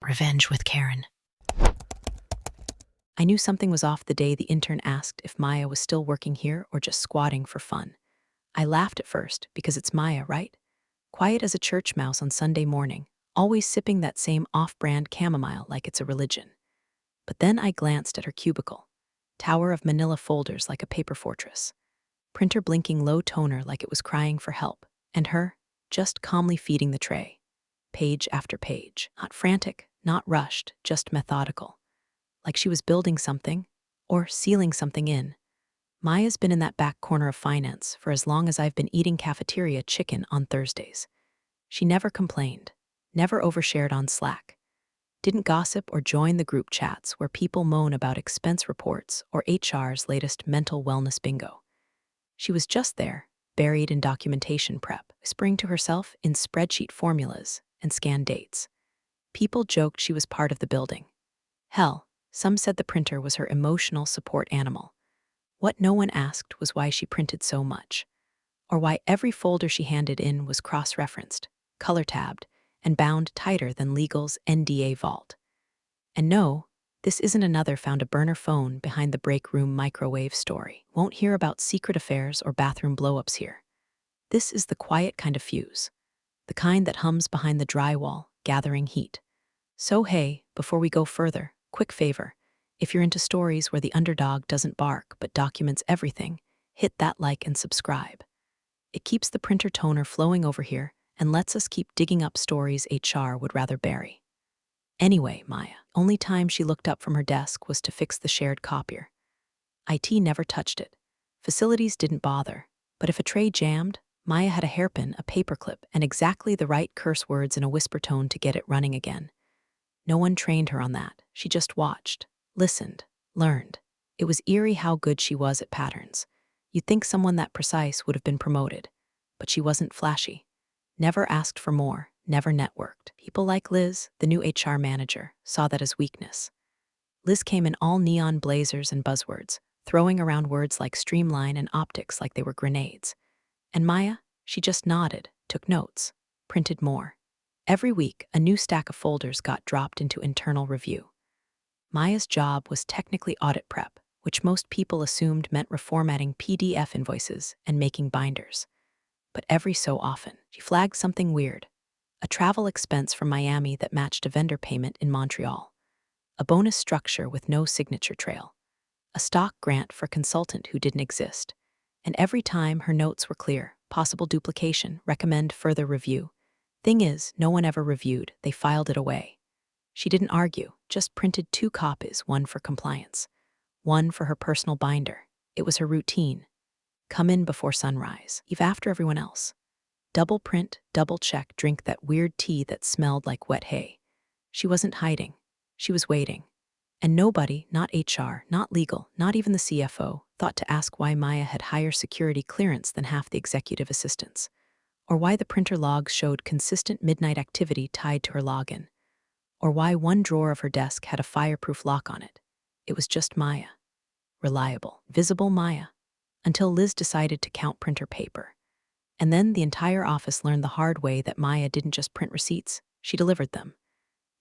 Revenge with Karen. I knew something was off the day the intern asked if Maya was still working here or just squatting for fun. I laughed at first because it's Maya, right? Quiet as a church mouse on Sunday morning, always sipping that same off-brand chamomile like it's a religion. But then I glanced at her cubicle. Tower of manila folders like a paper fortress. Printer blinking low toner like it was crying for help. And her, just calmly feeding the tray. Page after page. Not frantic, not rushed, just methodical. Like she was building something, or sealing something in. Maya's been in that back corner of finance for as long as I've been eating cafeteria chicken on Thursdays. She never complained, never overshared on Slack, didn't gossip or join the group chats where people moan about expense reports or HR's latest mental wellness bingo. She was just there, buried in documentation prep, whispering to herself in spreadsheet formulas and scanned dates. People joked she was part of the building. Hell, some said the printer was her emotional support animal. What no one asked was why she printed so much, or why every folder she handed in was cross-referenced, color-tabbed, and bound tighter than legal's NDA vault. And no, this isn't another found a burner phone behind the break room microwave story. Won't hear about secret affairs or bathroom blow-ups here. This is the quiet kind of fuse, the kind that hums behind the drywall, gathering heat. So hey, before we go further, quick favor. If you're into stories where the underdog doesn't bark but documents everything, hit that like and subscribe. It keeps the printer toner flowing over here and lets us keep digging up stories HR would rather bury. Anyway, Maya, only time she looked up from her desk was to fix the shared copier. IT never touched it. Facilities didn't bother. But if a tray jammed, Maya had a hairpin, a paperclip, and exactly the right curse words in a whisper tone to get it running again. No one trained her on that. She just watched, listened, learned. It was eerie how good she was at patterns. You'd think someone that precise would have been promoted. But she wasn't flashy. Never asked for more, never networked. People like Liz, the new HR manager, saw that as weakness. Liz came in all neon blazers and buzzwords, throwing around words like streamline and optics like they were grenades. And Maya, she just nodded, took notes, printed more. Every week, a new stack of folders got dropped into internal review. Maya's job was technically audit prep, which most people assumed meant reformatting PDF invoices and making binders. But every so often, she flagged something weird. A travel expense from Miami that matched a vendor payment in Montreal. A bonus structure with no signature trail. A stock grant for a consultant who didn't exist. And every time her notes were clear, possible duplication, recommend further review. Thing is, no one ever reviewed, they filed it away. She didn't argue, just printed 2 copies, one for compliance, one for her personal binder. It was her routine. Come in before sunrise, leave after everyone else. Double print, double check, drink that weird tea that smelled like wet hay. She wasn't hiding. She was waiting. And nobody, not HR, not legal, not even the CFO, thought to ask why Maya had higher security clearance than half the executive assistants, or why the printer logs showed consistent midnight activity tied to her login, or why one drawer of her desk had a fireproof lock on it. It was just Maya. Reliable, visible Maya. Until Liz decided to count printer paper. And then the entire office learned the hard way that Maya didn't just print receipts, she delivered them.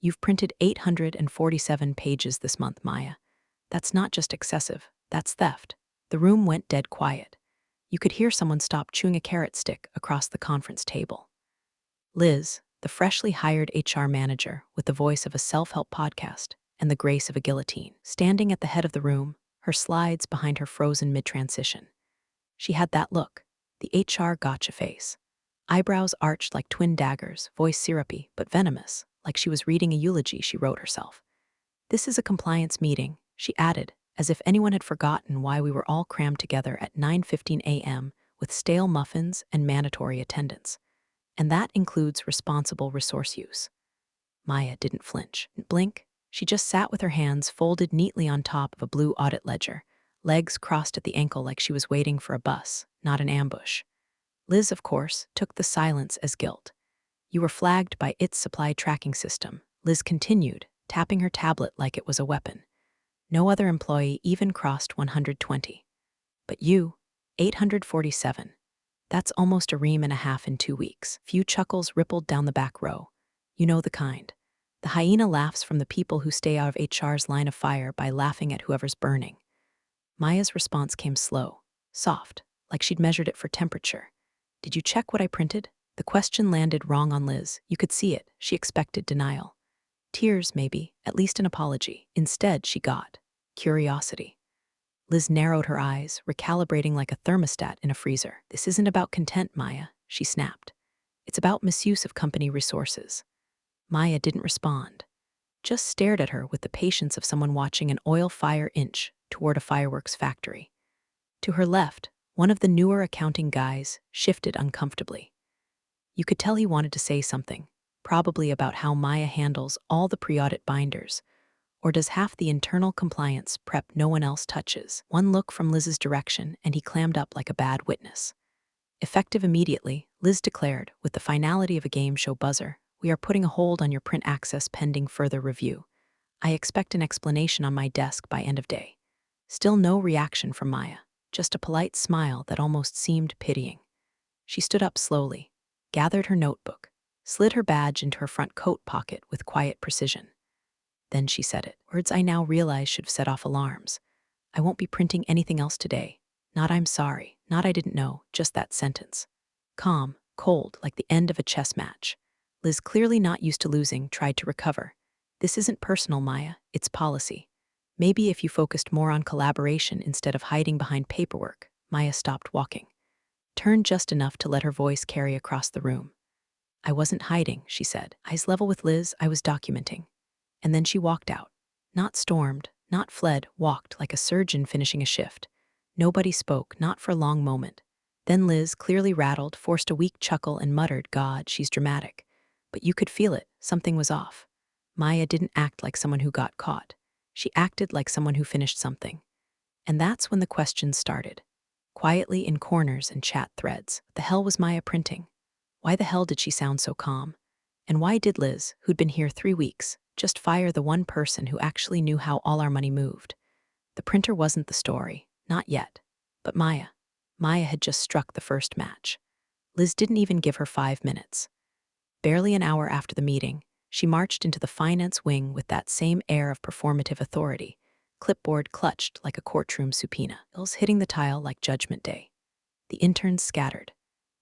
You've printed 847 pages this month, Maya. That's not just excessive, that's theft. The room went dead quiet. You could hear someone stop chewing a carrot stick across the conference table. Liz, the freshly hired HR manager with the voice of a self-help podcast and the grace of a guillotine, standing at the head of the room, her slides behind her frozen mid-transition. She had that look, the HR gotcha face. Eyebrows arched like twin daggers, voice syrupy but venomous, like she was reading a eulogy she wrote herself. This is a compliance meeting, she added, as if anyone had forgotten why we were all crammed together at 9:15 a.m. with stale muffins and mandatory attendance. And that includes responsible resource use. Maya didn't flinch, didn't blink. She just sat with her hands folded neatly on top of a blue audit ledger, legs crossed at the ankle like she was waiting for a bus, not an ambush. Liz, of course, took the silence as guilt. You were flagged by its supply tracking system, Liz continued, tapping her tablet like it was a weapon. No other employee even crossed 120. But you, 847. That's almost a ream and a half in 2 weeks. Few chuckles rippled down the back row. You know the kind. The hyena laughs from the people who stay out of HR's line of fire by laughing at whoever's burning. Maya's response came slow, soft, like she'd measured it for temperature. Did you check what I printed? The question landed wrong on Liz. You could see it. She expected denial. Tears, maybe, at least an apology. Instead, she got curiosity. Liz narrowed her eyes, recalibrating like a thermostat in a freezer. This isn't about content, Maya, she snapped. It's about misuse of company resources. Maya didn't respond, just stared at her with the patience of someone watching an oil fire inch toward a fireworks factory. To her left, one of the newer accounting guys shifted uncomfortably. You could tell he wanted to say something, probably about how Maya handles all the pre-audit binders, or does half the internal compliance prep no one else touches. One look from Liz's direction, and he clammed up like a bad witness. Effective immediately, Liz declared, with the finality of a game show buzzer, "We are putting a hold on your print access pending further review. I expect an explanation on my desk by end of day." Still no reaction from Maya, just a polite smile that almost seemed pitying. She stood up slowly, gathered her notebook, slid her badge into her front coat pocket with quiet precision. Then she said it, words I now realize should have set off alarms. "I won't be printing anything else today. Not I'm sorry, not I didn't know, just that sentence." Calm, cold, like the end of a chess match. Liz, clearly not used to losing, tried to recover. "This isn't personal, Maya, it's policy. Maybe if you focused more on collaboration instead of hiding behind paperwork." Maya stopped walking, turned just enough to let her voice carry across the room. "I wasn't hiding," she said. Eyes level with Liz, "I was documenting." And then she walked out. Not stormed, not fled, walked like a surgeon finishing a shift. Nobody spoke, not for a long moment. Then Liz, clearly rattled, forced a weak chuckle and muttered, "God, she's dramatic." But you could feel it. Something was off. Maya didn't act like someone who got caught. She acted like someone who finished something. And that's when the questions started. Quietly in corners and chat threads. What the hell was Maya printing? Why the hell did she sound so calm? And why did Liz, who'd been here 3 weeks, just fire the one person who actually knew how all our money moved? The printer wasn't the story, not yet. But Maya. Maya had just struck the first match. Liz didn't even give her 5 minutes. Barely an hour after the meeting, she marched into the finance wing with that same air of performative authority, clipboard clutched like a courtroom subpoena, bills hitting the tile like Judgment Day. The interns scattered.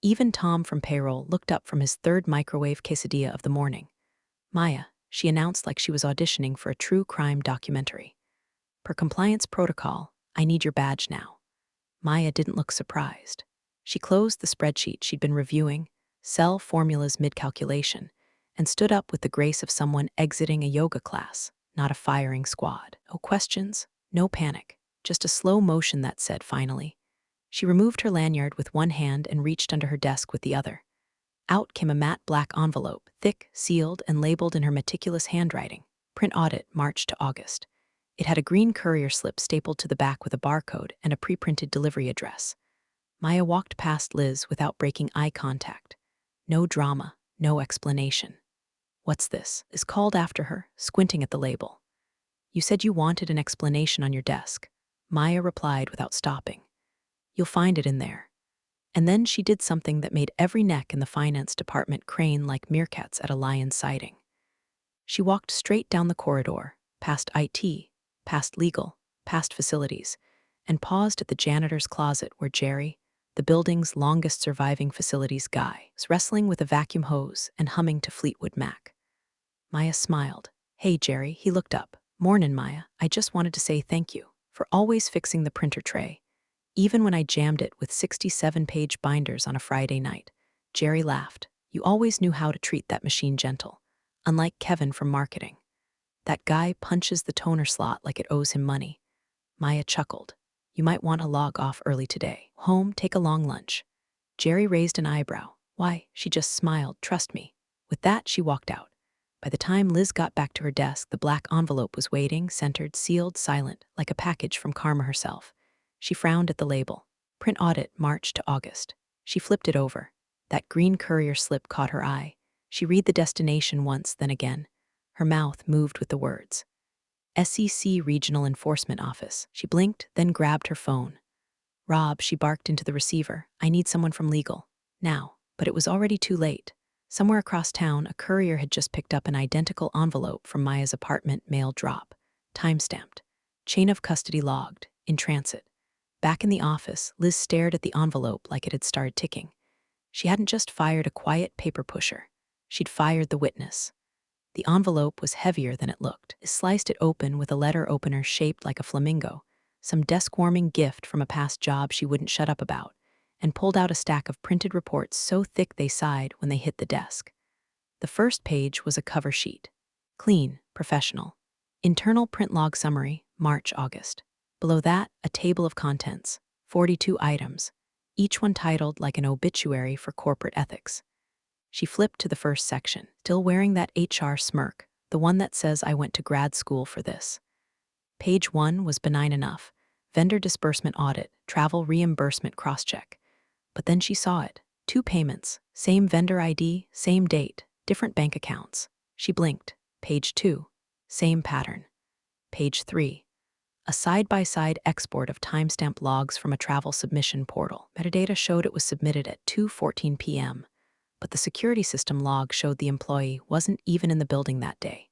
Even Tom from payroll looked up from his third microwave quesadilla of the morning. "Maya," she announced like she was auditioning for a true crime documentary. "Per compliance protocol, I need your badge now." Maya didn't look surprised. She closed the spreadsheet she'd been reviewing, cell formulas mid-calculation, and stood up with the grace of someone exiting a yoga class, not a firing squad. No questions, no panic, just a slow motion that said, "Finally." She removed her lanyard with one hand and reached under her desk with the other. Out came a matte black envelope, thick, sealed, and labeled in her meticulous handwriting. "Print Audit, March to August." It had a green courier slip stapled to the back with a barcode and a pre-printed delivery address. Maya walked past Liz without breaking eye contact. No drama, no explanation. "What's this?" Liz called after her, squinting at the label. "You said you wanted an explanation on your desk." Maya replied without stopping. "You'll find it in there." And then she did something that made every neck in the finance department crane like meerkats at a lion sighting. She walked straight down the corridor, past IT, past legal, past facilities, and paused at the janitor's closet where Jerry, the building's longest surviving facilities guy, was wrestling with a vacuum hose and humming to Fleetwood Mac. Maya smiled. "Hey, Jerry," he looked up. "Mornin', Maya. I just wanted to say thank you for always fixing the printer tray. Even when I jammed it with 67-page binders on a Friday night." Jerry laughed. "You always knew how to treat that machine gentle. Unlike Kevin from marketing. That guy punches the toner slot like it owes him money." Maya chuckled. "You might want to log off early today. Home, take a long lunch." Jerry raised an eyebrow. "Why?" She just smiled. "Trust me." With that, she walked out. By the time Liz got back to her desk, the black envelope was waiting, centered, sealed, silent, like a package from Karma herself. She frowned at the label. "Print Audit, March to August." She flipped it over. That green courier slip caught her eye. She read the destination once, then again. Her mouth moved with the words. "SEC Regional Enforcement Office." She blinked, then grabbed her phone. "Rob," she barked into the receiver. "I need someone from legal. Now." But it was already too late. Somewhere across town, a courier had just picked up an identical envelope from Maya's apartment mail drop, time-stamped, chain of custody logged, in transit. Back in the office, Liz stared at the envelope like it had started ticking. She hadn't just fired a quiet paper pusher. She'd fired the witness. The envelope was heavier than it looked. Liz sliced it open with a letter opener shaped like a flamingo, some desk-warming gift from a past job she wouldn't shut up about, and pulled out a stack of printed reports so thick they sighed when they hit the desk. The first page was a cover sheet. Clean, professional. Internal print log summary, March-August. Below that, a table of contents, 42 items, each one titled like an obituary for corporate ethics. She flipped to the first section, still wearing that HR smirk, the one that says I went to grad school for this. Page 1 was benign enough. Vendor disbursement audit, travel reimbursement crosscheck. But then she saw it. 2 payments, same vendor ID, same date, different bank accounts. She blinked. Page 2. Same pattern. Page 3. A side-by-side export of timestamp logs from a travel submission portal. Metadata showed it was submitted at 2:14 p.m., but the security system log showed the employee wasn't even in the building that day.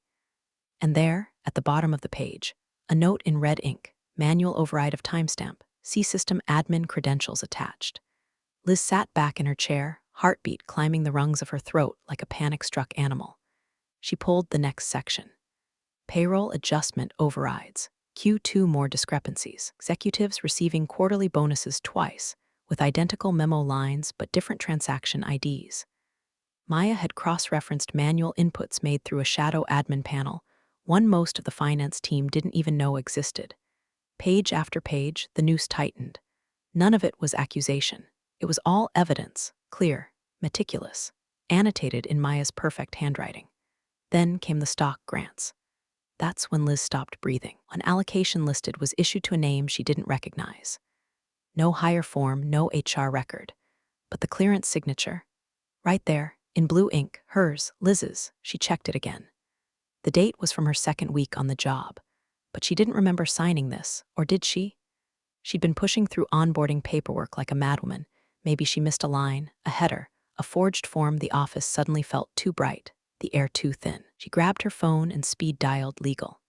And there, at the bottom of the page, a note in red ink, manual override of timestamp, see system admin credentials attached. Liz sat back in her chair, heartbeat climbing the rungs of her throat like a panic-struck animal. She pulled the next section. Payroll adjustment overrides. Q2 more discrepancies. Executives receiving quarterly bonuses twice, with identical memo lines but different transaction IDs. Maya had cross-referenced manual inputs made through a shadow admin panel, one most of the finance team didn't even know existed. Page after page, the noose tightened. None of it was accusation. It was all evidence, clear, meticulous, annotated in Maya's perfect handwriting. Then came the stock grants. That's when Liz stopped breathing. An allocation listed was issued to a name she didn't recognize. No hire form, no HR record. But the clearance signature, right there, in blue ink, hers, Liz's, she checked it again. The date was from her second week on the job, but she didn't remember signing this, or did she? She'd been pushing through onboarding paperwork like a madwoman. Maybe she missed a line, a header, a forged form the office suddenly felt too bright, the air too thin. She grabbed her phone and speed-dialed legal.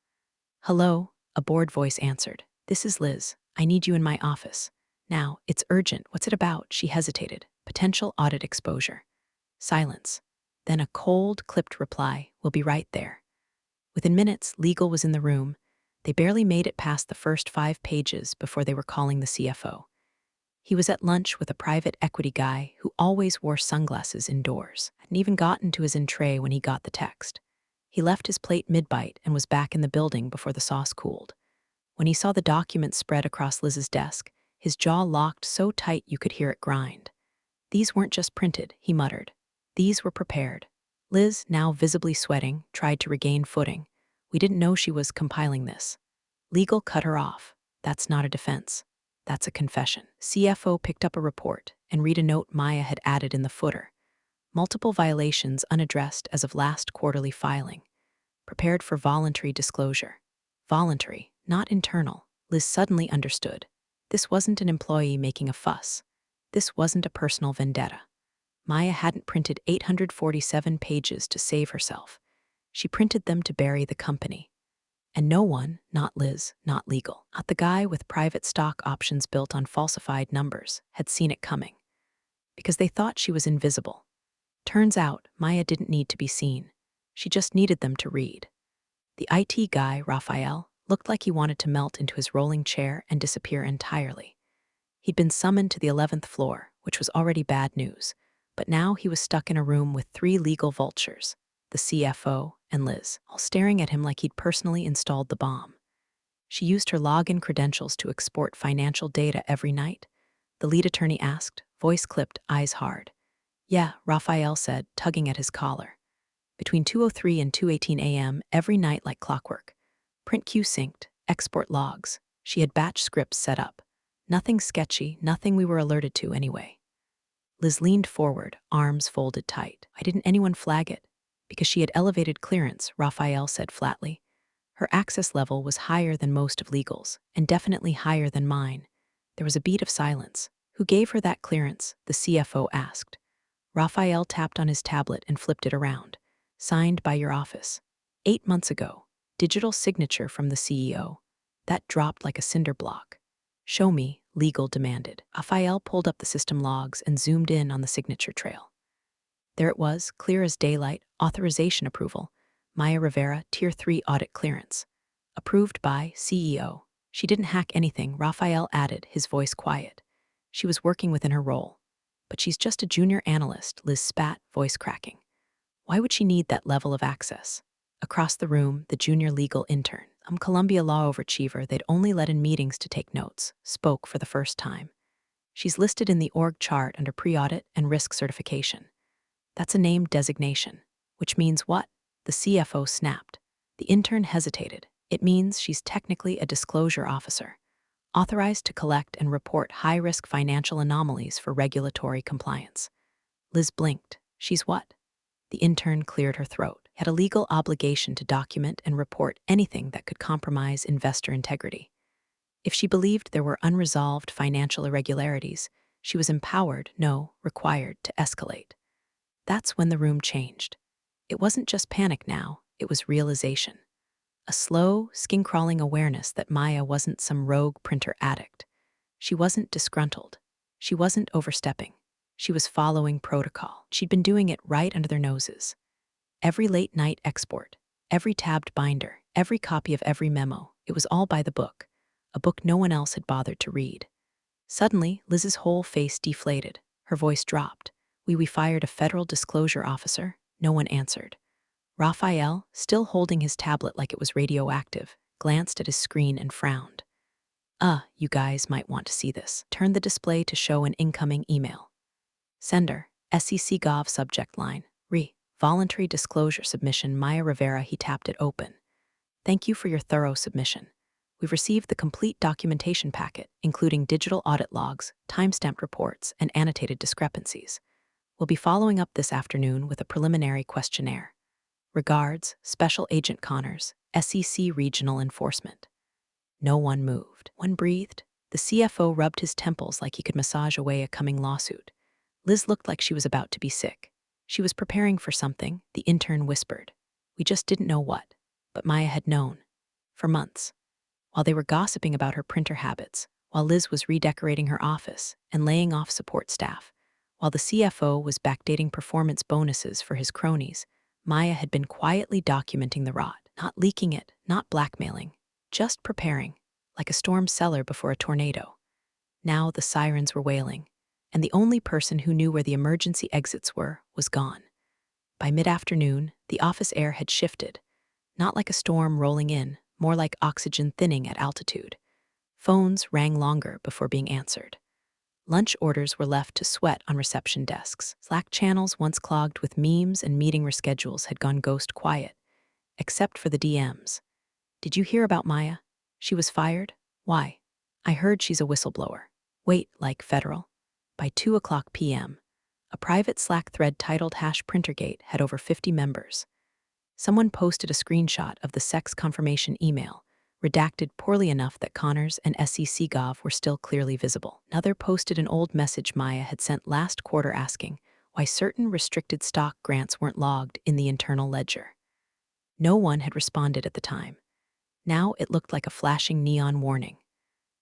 Hello, a bored voice answered. This is Liz. I need you in my office. Now, it's urgent. What's it about? She hesitated. Potential audit exposure. Silence. Then a cold, clipped reply. We'll be right there. Within minutes, legal was in the room. They barely made it past the first 5 pages before they were calling the CFO. He was at lunch with a private equity guy who always wore sunglasses indoors. Hadn't even gotten to his entree when he got the text. He left his plate mid-bite and was back in the building before the sauce cooled. When he saw the document spread across Liz's desk, his jaw locked so tight you could hear it grind. These weren't just printed, he muttered. These were prepared. Liz, now visibly sweating, tried to regain footing. We didn't know she was compiling this. Legal cut her off. That's not a defense. That's a confession. CFO picked up a report and read a note Maya had added in the footer. Multiple violations unaddressed as of last quarterly filing. Prepared for voluntary disclosure. Voluntary, not internal. Liz suddenly understood. This wasn't an employee making a fuss. This wasn't a personal vendetta. Maya hadn't printed 847 pages to save herself. She printed them to bury the company. And no one, not Liz, not legal, not the guy with private stock options built on falsified numbers, had seen it coming. Because they thought she was invisible. Turns out, Maya didn't need to be seen. She just needed them to read. The IT guy, Raphael, looked like he wanted to melt into his rolling chair and disappear entirely. He'd been summoned to the 11th floor, which was already bad news, but now he was stuck in a room with 3 legal vultures, the CFO and Liz, all staring at him like he'd personally installed the bomb. She used her login credentials to export financial data every night. The lead attorney asked, voice clipped, eyes hard. Yeah, Raphael said, tugging at his collar. Between 2:03 and 2:18 a.m. every night like clockwork. Print queue synced, export logs. She had batch scripts set up. Nothing sketchy, nothing we were alerted to anyway. Liz leaned forward, arms folded tight. Why didn't anyone flag it? Because she had elevated clearance, Raphael said flatly. Her access level was higher than most of legal's, and definitely higher than mine. There was a beat of silence. Who gave her that clearance? The CFO asked. Raphael tapped on his tablet and flipped it around. Signed by your office. 8 months ago. Digital signature from the CEO. That dropped like a cinder block. Show me, legal demanded. Raphael pulled up the system logs and zoomed in on the signature trail. There it was, clear as daylight, authorization approval. Maya Rivera, Tier 3 audit clearance. Approved by CEO. She didn't hack anything, Raphael added, his voice quiet. She was working within her role. But she's just a junior analyst, Liz spat, voice cracking. Why would she need that level of access? Across the room, the junior legal intern, Columbia law overachiever they'd only let in meetings to take notes, spoke for the first time. She's listed in the org chart under pre-audit and risk certification. That's a named designation. Which means what? The CFO snapped. The intern hesitated. It means she's technically a disclosure officer, authorized to collect and report high-risk financial anomalies for regulatory compliance. Liz blinked. She's what? The intern cleared her throat. Had a legal obligation to document and report anything that could compromise investor integrity. If she believed there were unresolved financial irregularities, she was empowered, no, required, to escalate. That's when the room changed. It wasn't just panic now, it was realization. A slow, skin-crawling awareness that Maya wasn't some rogue printer addict. She wasn't disgruntled. She wasn't overstepping. She was following protocol. She'd been doing it right under their noses. Every late-night export, every tabbed binder, every copy of every memo, it was all by the book, a book no one else had bothered to read. Suddenly, Liz's whole face deflated. Her voice dropped. We fired a federal disclosure officer. No one answered. Raphael, still holding his tablet like it was radioactive, glanced at his screen and frowned. You guys might want to see this. Turned the display to show an incoming email. Sender, SEC Gov subject line, voluntary disclosure submission Maya Rivera. He tapped it open. Thank you for your thorough submission. We've received the complete documentation packet, including digital audit logs, timestamped reports, and annotated discrepancies. We'll be following up this afternoon with a preliminary questionnaire. Regards, Special Agent Connors, SEC Regional Enforcement. No one moved. One breathed. The CFO rubbed his temples like he could massage away a coming lawsuit. Liz looked like she was about to be sick. She was preparing for something, the intern whispered. We just didn't know what. But Maya had known. For months. While they were gossiping about her printer habits, while Liz was redecorating her office and laying off support staff, while the CFO was backdating performance bonuses for his cronies, Maya had been quietly documenting the rot, not leaking it, not blackmailing, just preparing, like a storm cellar before a tornado. Now the sirens were wailing, and the only person who knew where the emergency exits were was gone. By mid-afternoon, the office air had shifted, not like a storm rolling in, more like oxygen thinning at altitude. Phones rang longer before being answered. Lunch orders were left to sweat on reception desks. Slack channels once clogged with memes and meeting reschedules had gone ghost quiet, except for the DMs. Did you hear about Maya? She was fired? Why? I heard she's a whistleblower. Wait, like federal? By 2:00 p.m., a private Slack thread titled #Printergate had over 50 members. Someone posted a screenshot of the sex confirmation email, redacted poorly enough that Connors and SEC Gov were still clearly visible. Another posted an old message Maya had sent last quarter asking why certain restricted stock grants weren't logged in the internal ledger. No one had responded at the time. Now it looked like a flashing neon warning.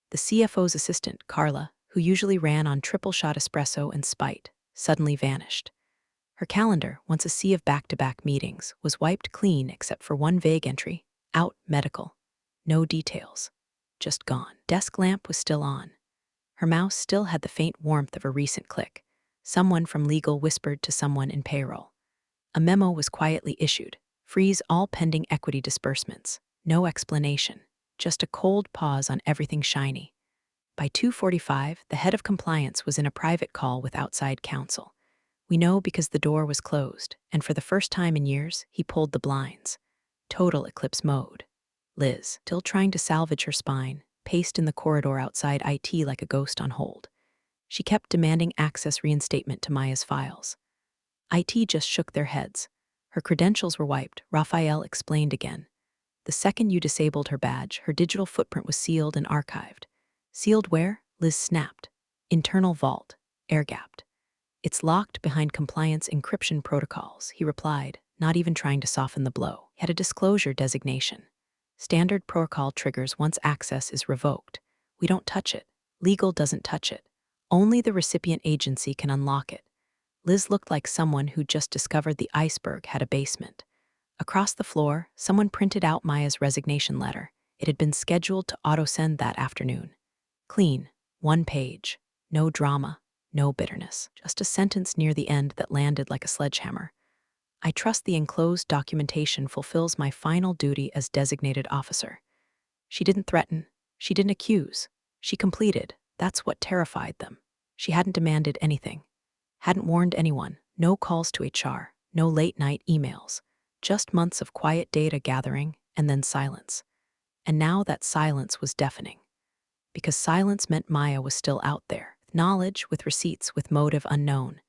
The CFO's assistant, Carla, who usually ran on triple-shot espresso and spite, suddenly vanished. Her calendar, once a sea of back-to-back meetings, was wiped clean except for one vague entry, out medical. No details. Just gone. Desk lamp was still on. Her mouse still had the faint warmth of a recent click. Someone from legal whispered to someone in payroll. A memo was quietly issued. Freeze all pending equity disbursements. No explanation. Just a cold pause on everything shiny. By 2:45, the head of compliance was in a private call with outside counsel. We know because the door was closed, and for the first time in years, he pulled the blinds. Total eclipse mode. Liz, still trying to salvage her spine, paced in the corridor outside IT like a ghost on hold. She kept demanding access reinstatement to Maya's files. IT just shook their heads. Her credentials were wiped, Raphael explained again. The second you disabled her badge, her digital footprint was sealed and archived. Sealed where? Liz snapped. Internal vault. Air-gapped. It's locked behind compliance encryption protocols, he replied, not even trying to soften the blow. He had a disclosure designation. Standard protocol triggers once access is revoked. We don't touch it. Legal doesn't touch it. Only the recipient agency can unlock it. Liz looked like someone who just discovered the iceberg had a basement. Across the floor, someone printed out Maya's resignation letter. It had been scheduled to auto-send that afternoon. Clean, one page, no drama, no bitterness, just a sentence near the end that landed like a sledgehammer. I trust the enclosed documentation fulfills my final duty as designated officer. She didn't threaten. She didn't accuse. She completed. That's what terrified them. She hadn't demanded anything. Hadn't warned anyone. No calls to HR. No late-night emails. Just months of quiet data gathering and then silence. And now that silence was deafening. Because silence meant Maya was still out there. Knowledge, with receipts, with motive unknown.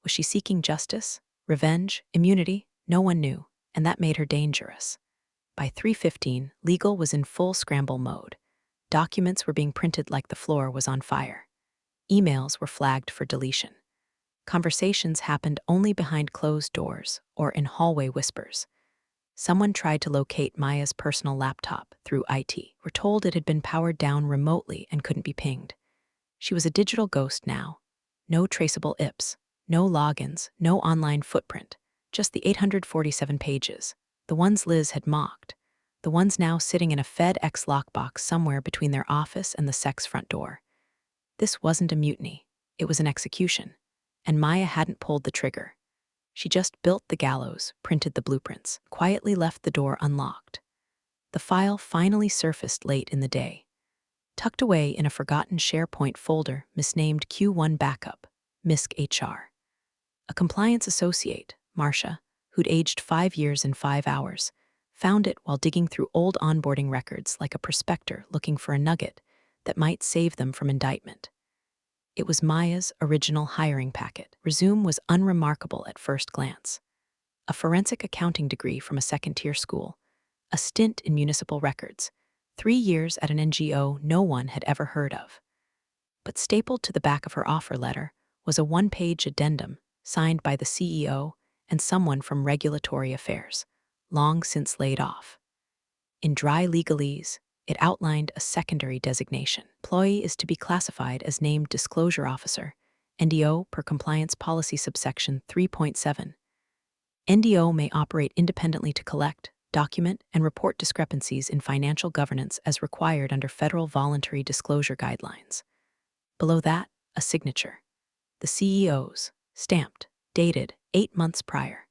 Was she seeking justice? Revenge? Immunity? No one knew, and that made her dangerous. By 3:15, legal was in full scramble mode. Documents were being printed like the floor was on fire. Emails were flagged for deletion. Conversations happened only behind closed doors or in hallway whispers. Someone tried to locate Maya's personal laptop through IT. We're told it had been powered down remotely and couldn't be pinged. She was a digital ghost now. No traceable IPs, no logins, no online footprint, just the 847 pages, the ones Liz had mocked, the ones now sitting in a FedEx lockbox somewhere between their office and the SEC's front door. This wasn't a mutiny. It was an execution. And Maya hadn't pulled the trigger. She just built the gallows, printed the blueprints, quietly left the door unlocked. The file finally surfaced late in the day. Tucked away in a forgotten SharePoint folder misnamed Q1 Backup, MISC HR. A compliance associate, Marcia, who'd aged 5 years in 5 hours, found it while digging through old onboarding records like a prospector looking for a nugget that might save them from indictment. It was Maya's original hiring packet. Resume was unremarkable at first glance. A forensic accounting degree from a second-tier school, a stint in municipal records, 3 years at an NGO no one had ever heard of. But stapled to the back of her offer letter was a one-page addendum signed by the CEO and someone from regulatory affairs, long since laid off. In dry legalese, it outlined a secondary designation. Employee is to be classified as named disclosure officer, NDO per compliance policy subsection 3.7. NDO may operate independently to collect, document, and report discrepancies in financial governance as required under federal voluntary disclosure guidelines. Below that, a signature. The CEO's, stamped, dated 8 months prior.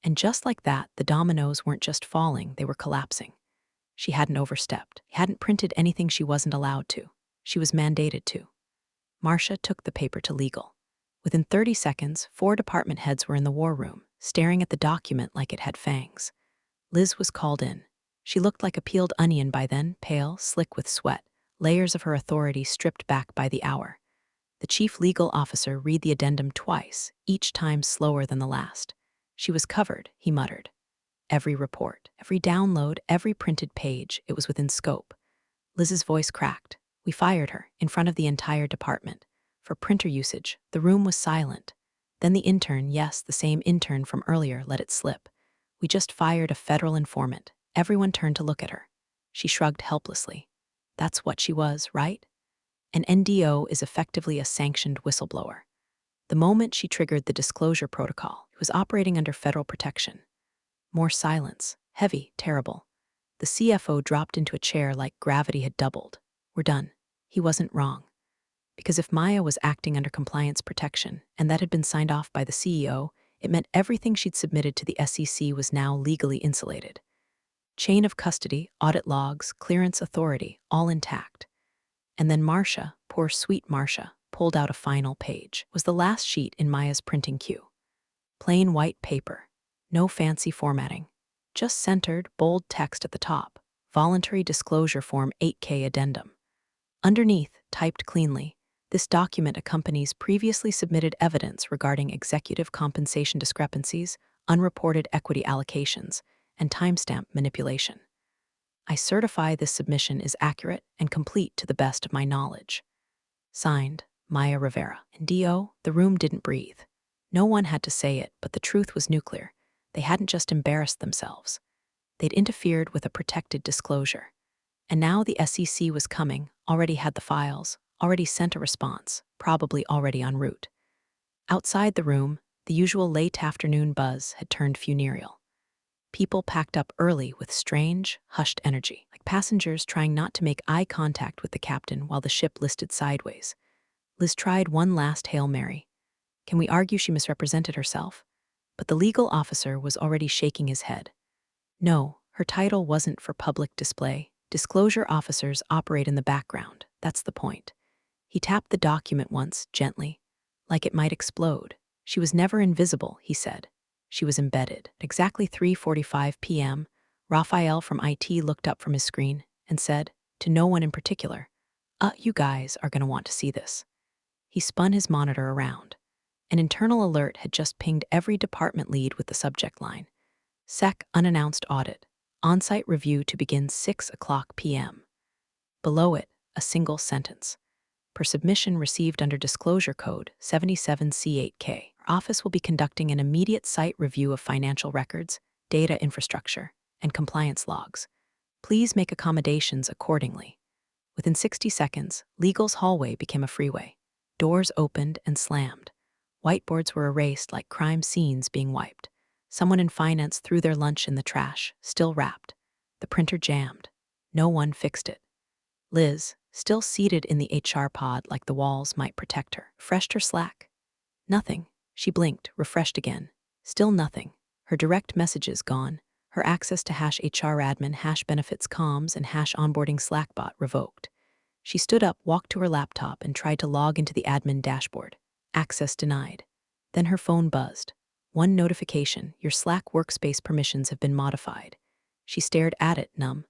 And just like that, the dominoes weren't just falling, they were collapsing. She hadn't overstepped, hadn't printed anything she wasn't allowed to. She was mandated to. Marcia took the paper to legal. Within 30 seconds, 4 department heads were in the war room, staring at the document like it had fangs. Liz was called in. She looked like a peeled onion by then, pale, slick with sweat, layers of her authority stripped back by the hour. The chief legal officer read the addendum twice, each time slower than the last. She was covered, he muttered. Every report, every download, every printed page, it was within scope. Liz's voice cracked. We fired her, in front of the entire department. For printer usage, the room was silent. Then the intern, yes, the same intern from earlier, let it slip. We just fired a federal informant. Everyone turned to look at her. She shrugged helplessly. That's what she was, right? An NDO is effectively a sanctioned whistleblower. The moment she triggered the disclosure protocol, it was operating under federal protection. More silence, heavy, terrible. The CFO dropped into a chair like gravity had doubled. We're done. He wasn't wrong. Because if Maya was acting under compliance protection, and that had been signed off by the CEO, it meant everything she'd submitted to the SEC was now legally insulated. Chain of custody, audit logs, clearance authority, all intact. And then Marcia, poor sweet Marcia, pulled out a final page. It was the last sheet in Maya's printing queue. Plain white paper. No fancy formatting. Just centered, bold text at the top. Voluntary Disclosure Form 8K Addendum. Underneath, typed cleanly, this document accompanies previously submitted evidence regarding executive compensation discrepancies, unreported equity allocations, and timestamp manipulation. I certify this submission is accurate and complete to the best of my knowledge. Signed, Maya Rivera. And D.O., the room didn't breathe. No one had to say it, but the truth was nuclear. They hadn't just embarrassed themselves. They'd interfered with a protected disclosure. And now the SEC was coming, already had the files, already sent a response, probably already en route. Outside the room, the usual late afternoon buzz had turned funereal. People packed up early with strange, hushed energy, like passengers trying not to make eye contact with the captain while the ship listed sideways. Liz tried one last Hail Mary. Can we argue she misrepresented herself? But the legal officer was already shaking his head. No, her title wasn't for public display. Disclosure officers operate in the background, that's the point. He tapped the document once, gently, like it might explode. She was never invisible, he said. She was embedded. At exactly 3:45 p.m., Raphael from IT looked up from his screen and said, to no one in particular, you guys are going to want to see this. He spun his monitor around. An internal alert had just pinged every department lead with the subject line. SEC unannounced audit. On-site review to begin 6:00 p.m. Below it, a single sentence. Per submission received under disclosure code 77C8K, our office will be conducting an immediate site review of financial records, data infrastructure, and compliance logs. Please make accommodations accordingly. Within 60 seconds, legal's hallway became a freeway. Doors opened and slammed. Whiteboards were erased like crime scenes being wiped. Someone in finance threw their lunch in the trash, still wrapped. The printer jammed. No one fixed it. Liz, still seated in the HR pod like the walls might protect her, refreshed her Slack. Nothing. She blinked, refreshed again. Still nothing. Her direct messages gone. Her access to #HRadmin, #benefits comms, and #onboarding Slackbot revoked. She stood up, walked to her laptop, and tried to log into the admin dashboard. Access denied. Then her phone buzzed. One notification, your Slack workspace permissions have been modified. She stared at it, numb.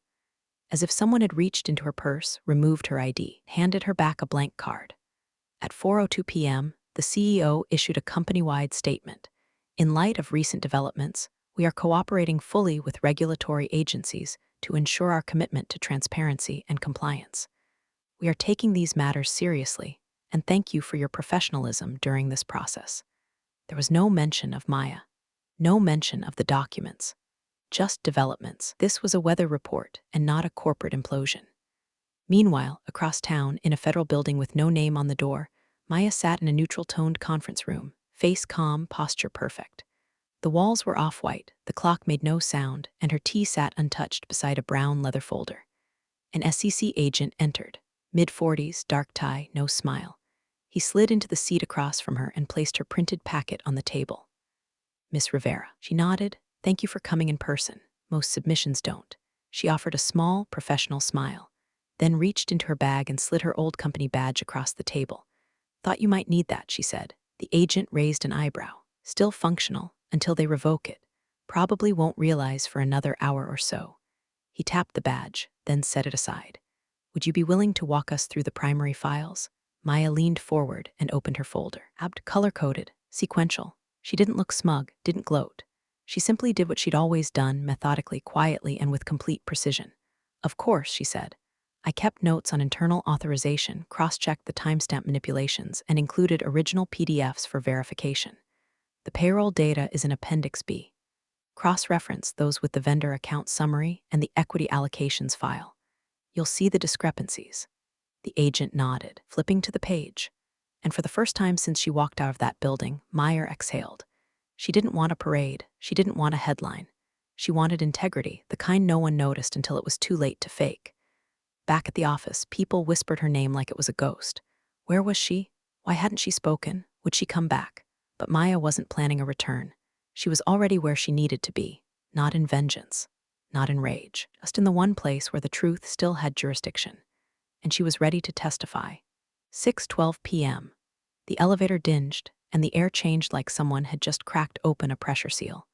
As if someone had reached into her purse, removed her ID, handed her back a blank card. At 4:02 p.m., the CEO issued a company-wide statement. In light of recent developments, we are cooperating fully with regulatory agencies to ensure our commitment to transparency and compliance. We are taking these matters seriously, and thank you for your professionalism during this process. There was no mention of Maya, no mention of the documents, just developments. This was a weather report and not a corporate implosion. Meanwhile, across town, in a federal building with no name on the door, Maya sat in a neutral-toned conference room, face calm, posture perfect. The walls were off-white, the clock made no sound, and her tea sat untouched beside a brown leather folder. An SEC agent entered, mid-40s, dark tie, no smile. He slid into the seat across from her and placed her printed packet on the table. Miss Rivera. She nodded. Thank you for coming in person. Most submissions don't. She offered a small, professional smile, then reached into her bag and slid her old company badge across the table. Thought you might need that, she said. The agent raised an eyebrow. Still functional, until they revoke it. Probably won't realize for another hour or so. He tapped the badge, then set it aside. Would you be willing to walk us through the primary files? Maya leaned forward and opened her folder. Color-coded, sequential. She didn't look smug, didn't gloat. She simply did what she'd always done, methodically, quietly, and with complete precision. Of course, she said. I kept notes on internal authorization, cross-checked the timestamp manipulations, and included original PDFs for verification. The payroll data is in Appendix B. Cross-reference those with the vendor account summary and the equity allocations file. You'll see the discrepancies. The agent nodded, flipping to the page. And for the first time since she walked out of that building, Meyer exhaled. She didn't want a parade. She didn't want a headline. She wanted integrity, the kind no one noticed until it was too late to fake. Back at the office, people whispered her name like it was a ghost. Where was she? Why hadn't she spoken? Would she come back? But Maya wasn't planning a return. She was already where she needed to be, not in vengeance, not in rage, just in the one place where the truth still had jurisdiction. And she was ready to testify. 6:12 p.m. The elevator dinged, and the air changed like someone had just cracked open a pressure seal.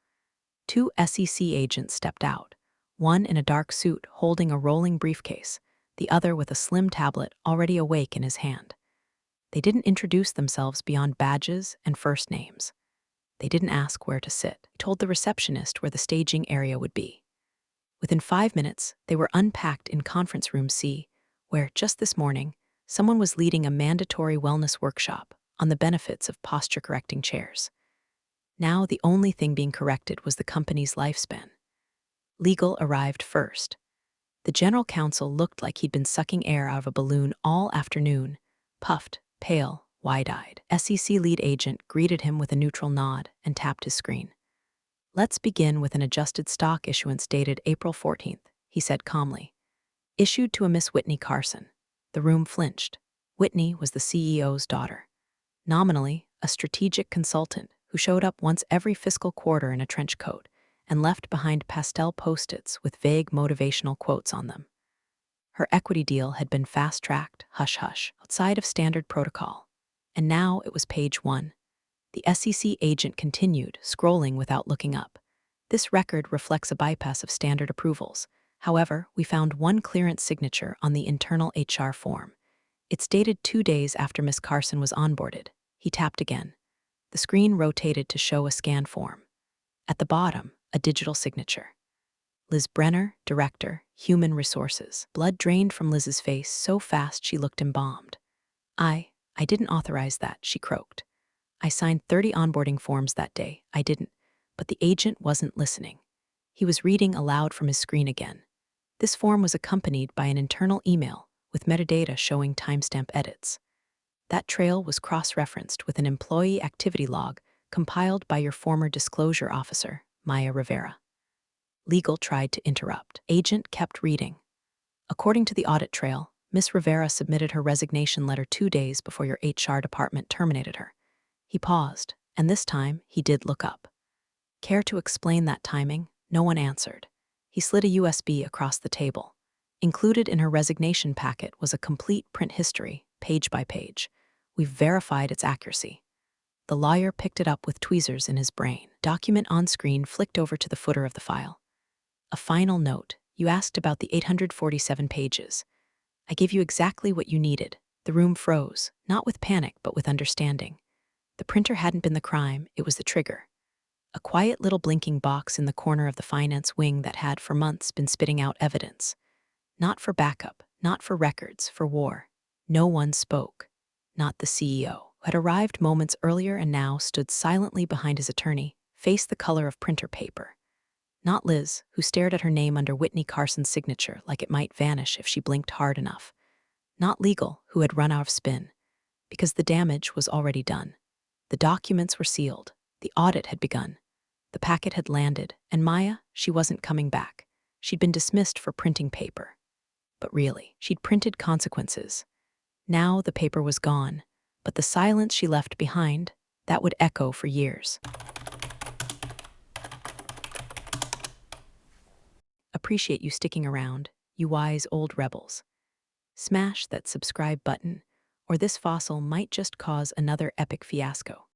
2 SEC agents stepped out, one in a dark suit holding a rolling briefcase, the other with a slim tablet already awake in his hand. They didn't introduce themselves beyond badges and first names. They didn't ask where to sit. They told the receptionist where the staging area would be. Within 5 minutes, they were unpacked in conference room C, where, just this morning, someone was leading a mandatory wellness workshop on the benefits of posture-correcting chairs. Now the only thing being corrected was the company's lifespan. Legal arrived first. The general counsel looked like he'd been sucking air out of a balloon all afternoon, puffed, pale, wide-eyed. SEC lead agent greeted him with a neutral nod and tapped his screen. "Let's begin with an adjusted stock issuance dated April 14th, he said calmly. Issued to a Miss Whitney Carson. The room flinched. Whitney was the CEO's daughter. Nominally, a strategic consultant who showed up once every fiscal quarter in a trench coat and left behind pastel post-its with vague motivational quotes on them. Her equity deal had been fast-tracked, hush-hush, outside of standard protocol. And now it was page 1. The SEC agent continued, scrolling without looking up. This record reflects a bypass of standard approvals. However, we found one clearance signature on the internal HR form. It's dated 2 days after Miss Carson was onboarded. He tapped again. The screen rotated to show a scan form. At the bottom, a digital signature. Liz Brenner, Director, Human Resources. Blood drained from Liz's face so fast she looked embalmed. I didn't authorize that, she croaked. I signed 30 onboarding forms that day. I didn't. But the agent wasn't listening. He was reading aloud from his screen again. This form was accompanied by an internal email with metadata showing timestamp edits. That trail was cross-referenced with an employee activity log compiled by your former disclosure officer, Maya Rivera. Legal tried to interrupt. Agent kept reading. According to the audit trail, Miss Rivera submitted her resignation letter 2 days before your HR department terminated her. He paused, and this time he did look up. Care to explain that timing? No one answered. He slid a USB across the table. Included in her resignation packet was a complete print history, page by page. We've verified its accuracy. The lawyer picked it up with tweezers in his brain. Document on screen flicked over to the footer of the file. A final note. You asked about the 847 pages. I gave you exactly what you needed. The room froze, not with panic, but with understanding. The printer hadn't been the crime, it was the trigger. A quiet little blinking box in the corner of the finance wing that had for months been spitting out evidence. Not for backup, not for records, for war. No one spoke. Not the CEO, who had arrived moments earlier and now stood silently behind his attorney, face the color of printer paper. Not Liz, who stared at her name under Whitney Carson's signature like it might vanish if she blinked hard enough. Not Legal, who had run out of spin. Because the damage was already done. The documents were sealed. The audit had begun. The packet had landed, and Maya, she wasn't coming back. She'd been dismissed for printing paper. But really, she'd printed consequences. Now the paper was gone, but the silence she left behind, that would echo for years. Appreciate you sticking around, you wise old rebels. Smash that subscribe button, or this fossil might just cause another epic fiasco.